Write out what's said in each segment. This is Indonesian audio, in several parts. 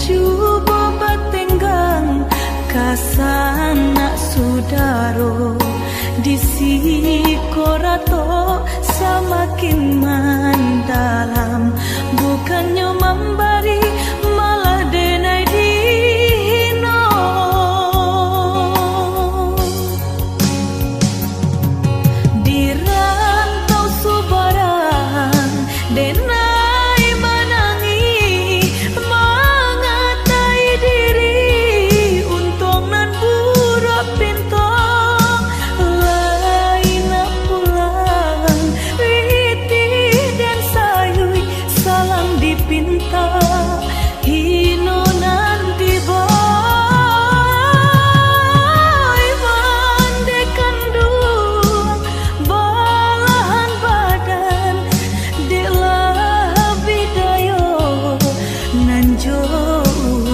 coba batenggang kasana sudaro di sikorato semakin mendalam, bukannya memberi malah denai dihino. Di rantau subaran denai menangi mengatai diri untung nan burak pinto lain pulang witi dan sayui salam dipinta hino nan diboy mandekan dua balahan badan delah bidayo nanjo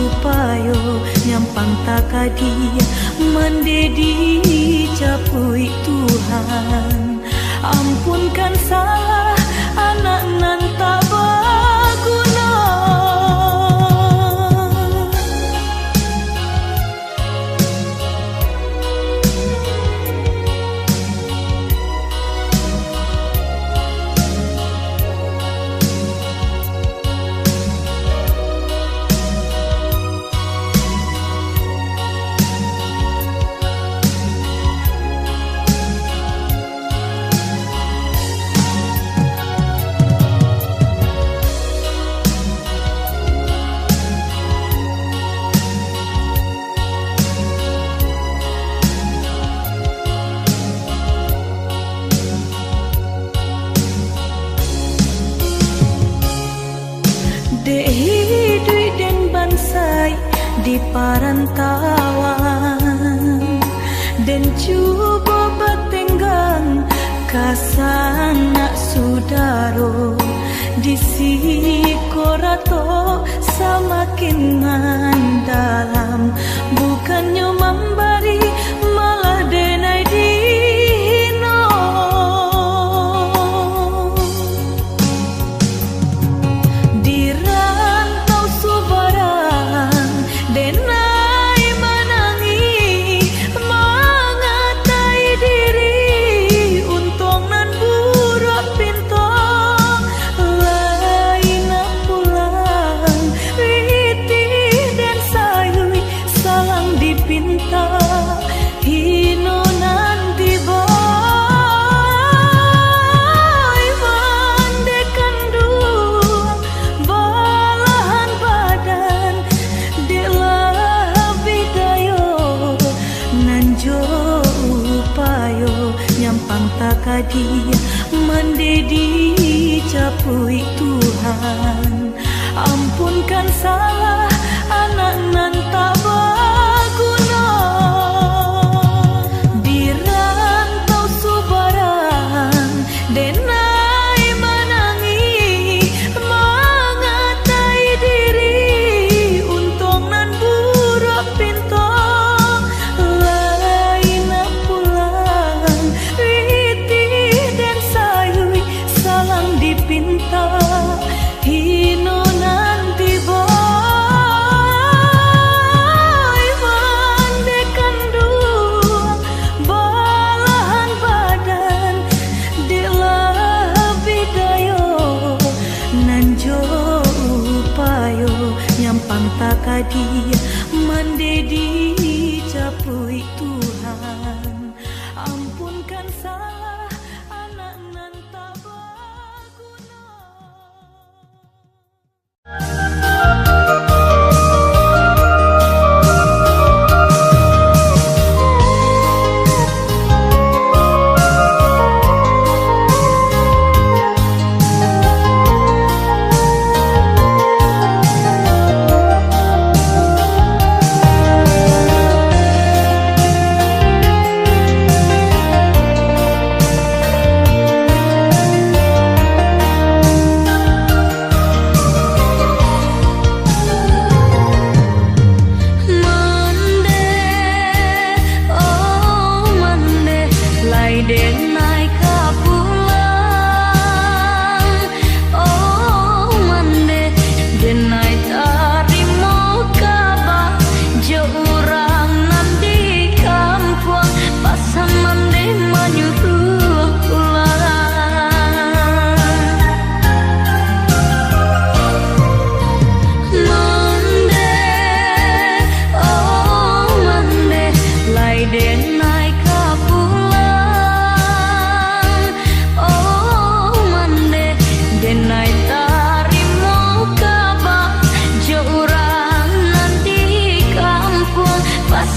upayo nyampang takadia mendedi capui Tuhan, ampunkan salah anak nan tak berguna. Dehi dan bansai di parantauan dan coba batenggang kasana sudaro di sikorato semakin mendalam, bukannya memberi malah denai dihino. Di rantau subaran denai menangi mengatai diri untung nan burak pinto lain pulang witi dan sayui salang dipinta hino nan diboy mandekan dua balahan badan delah bidayo nanjo upayo nyampang takadia mendedi capui Tuhan, ampunkan salah anak nan tak berguna. Di rantau subaran denai menangi mengatai diri untung nan burak pinto lain pulang witi dan sayui salang dipinta hino nan diboy mandekan dua balahan badan delah bidayo nanjo upayo nyampang takadia mendedi capui Tuhan, ampunkan salah anak nan tak berguna.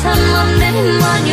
sama memang